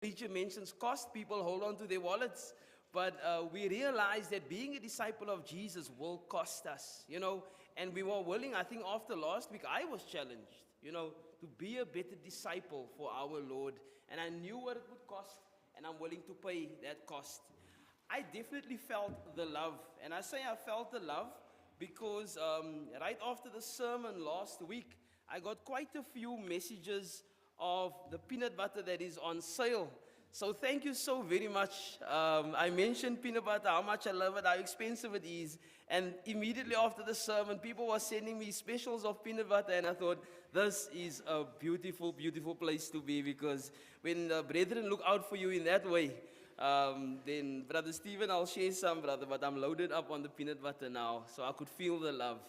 preacher mentions cost, people hold on to their wallets. But we realize that being a disciple of Jesus will cost us, and we were willing. I think after last week, I was challenged, to be a better disciple for our Lord. And I knew what it would cost, and I'm willing to pay that cost. I definitely felt the love. And I say I felt the love because right after the sermon last week, I got quite a few messages of the peanut butter that is on sale. So thank you so very much. I mentioned peanut butter, how much I love it, how expensive it is. And immediately after the sermon, people were sending me specials of peanut butter. And I thought, this is a beautiful, beautiful place to be. Because when the brethren look out for you in that way, then Brother Stephen, I'll share some, brother. But I'm loaded up on the peanut butter now. So I could feel the love.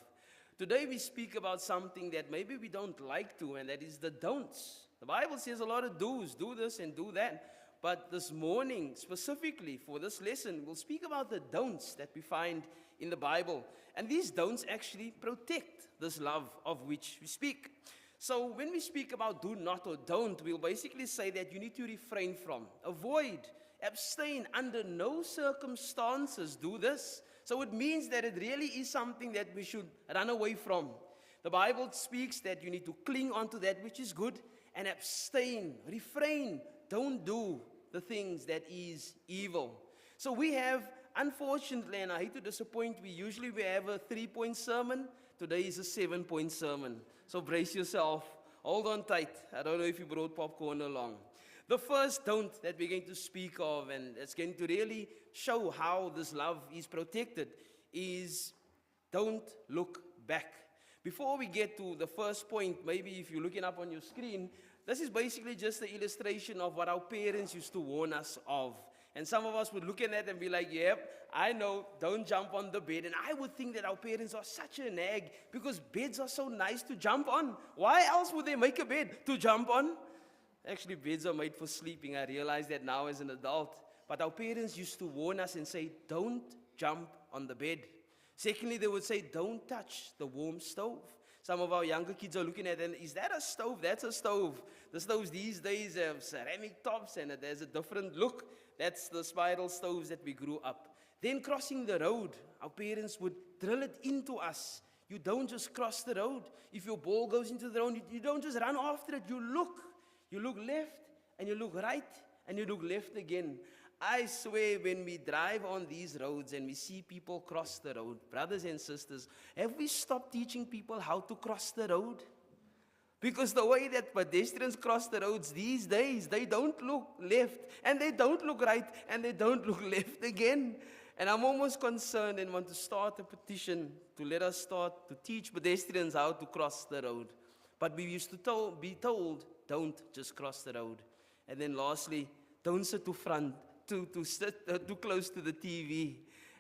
Today we speak about something that maybe we don't like to, and that is the don'ts. The Bible says a lot of do's, do this and do that. But this morning, specifically for this lesson, we'll speak about the don'ts that we find in the Bible. And these don'ts actually protect this love of which we speak. So when we speak about do not or don't, we'll basically say that you need to refrain from, avoid, abstain, under no circumstances do this. So it means that it really is something that we should run away from. The Bible speaks that you need to cling onto that which is good and abstain, refrain, don't do the things that is evil. So we have, unfortunately, and I hate to disappoint, we have a 3-point sermon. Today is a 7-point sermon. So brace yourself, hold on tight. I don't know if you brought popcorn along. The first don't that we're going to speak of, and it's going to really show how this love is protected, is don't look back. Before we get to the first point, maybe if you're looking up on your screen, this is basically just an illustration of what our parents used to warn us of. And some of us would look at that and be like, yep, I know, don't jump on the bed. And I would think that our parents are such a nag because beds are so nice to jump on. Why else would they make a bed? To jump on? Actually, beds are made for sleeping. I realize that now as an adult. But our parents used to warn us and say, don't jump on the bed. Secondly, they would say, don't touch the warm stove. Some of our younger kids are looking at it, and is that a stove? That's a stove. The stoves these days have ceramic tops, and there's a different look. That's the spiral stoves that we grew up. Then crossing the road, our parents would drill it into us. You don't just cross the road. If your ball goes into the road, you don't just run after it. You look. You look left, and you look right, and you look left again. I swear, when we drive on these roads and we see people cross the road, brothers and sisters, have we stopped teaching people how to cross the road? Because the way that pedestrians cross the roads these days, they don't look left, and they don't look right, and they don't look left again. And I'm almost concerned and want to start a petition to let us start to teach pedestrians how to cross the road. But we used to be told, don't just cross the road. And then lastly, don't sit too close to the TV.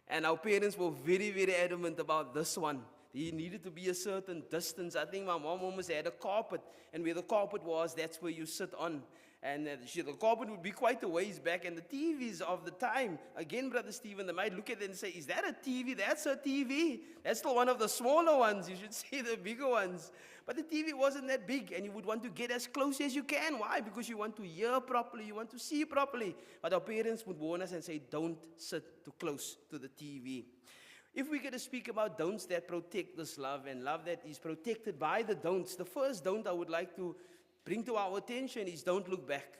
And our parents were very, very adamant about this one. There needed to be a certain distance. I think my mom almost had a carpet, and where the carpet was, that's where you sit on. And the carpet would be quite a ways back, and the TVs of the time, again, Brother Stephen, they might look at it and say, is that a TV? That's a TV. That's still one of the smaller ones. You should see the bigger ones. But the TV wasn't that big, and you would want to get as close as you can. Why? Because you want to hear properly, you want to see properly. But our parents would warn us and say, don't sit too close to the TV. If we're going to speak about don'ts that protect this love, and love that is protected by the don'ts, the first don't I would like to bring to our attention is don't look back.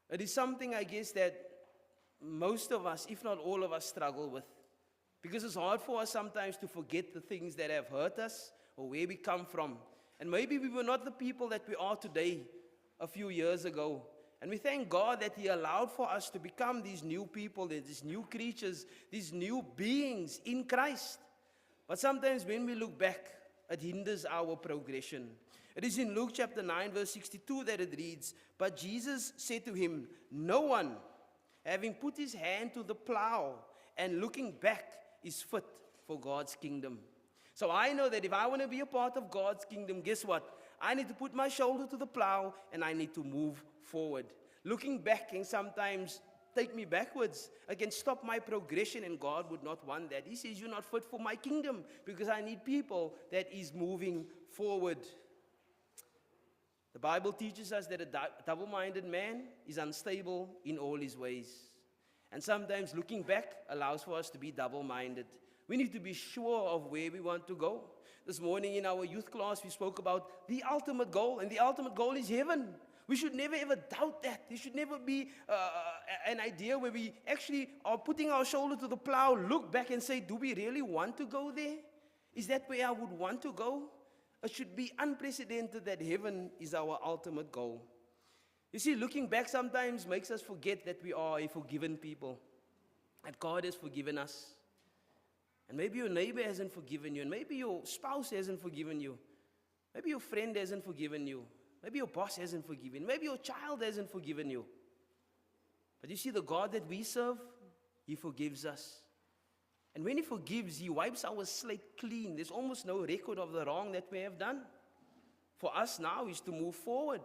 It is something, I guess, that most of us, if not all of us, struggle with. Because it's hard for us sometimes to forget the things that have hurt us or where we come from. And maybe we were not the people that we are today a few years ago. And we thank God that He allowed for us to become these new people, these new creatures, these new beings in Christ. But sometimes when we look back, it hinders our progression. It is in Luke chapter 9, verse 62 that it reads, but Jesus said to him, no one, having put his hand to the plow and looking back, is fit for God's kingdom. So I know that if I want to be a part of God's kingdom, guess what? I need to put my shoulder to the plow and I need to move forward. Looking back can sometimes take me backwards. I can stop my progression, and God would not want that. He says, you're not fit for my kingdom, because I need people that is moving forward. The Bible teaches us that a double-minded man is unstable in all his ways. And sometimes looking back allows for us to be double-minded. We need to be sure of where we want to go. This morning in our youth class, we spoke about the ultimate goal, and the ultimate goal is heaven. We should never ever doubt that. There should never be an idea where we actually are putting our shoulder to the plow, look back and say, do we really want to go there? Is that where I would want to go? It should be unprecedented that heaven is our ultimate goal. You see, looking back sometimes makes us forget that we are a forgiven people, that God has forgiven us. And maybe your neighbor hasn't forgiven you, and maybe your spouse hasn't forgiven you. Maybe your friend hasn't forgiven you. Maybe your boss hasn't forgiven you. Maybe your child hasn't forgiven you. But you see, the God that we serve, He forgives us. And when He forgives, He wipes our slate clean. There's almost no record of the wrong that we have done. For us now is to move forward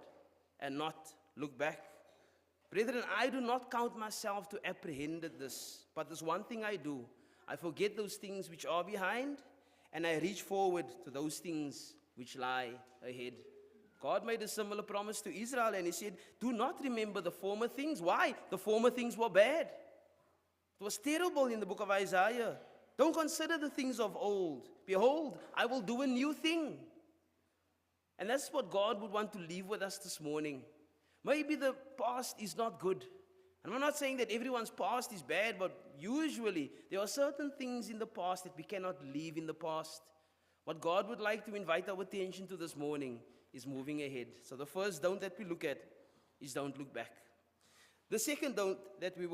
and not look back. Brethren, I do not count myself to apprehend this, but there's one thing I do. I forget those things which are behind, and I reach forward to those things which lie ahead. God made a similar promise to Israel, and He said, do not remember the former things. Why? The former things were bad. It was terrible in the book of Isaiah. Don't consider the things of old. Behold, I will do a new thing. And that's what God would want to leave with us this morning. Maybe the past is not good. And I'm not saying that everyone's past is bad, but usually there are certain things in the past that we cannot leave in the past. What God would like to invite our attention to this morning is moving ahead. So the first don't that we look at is don't look back. The second don't that we will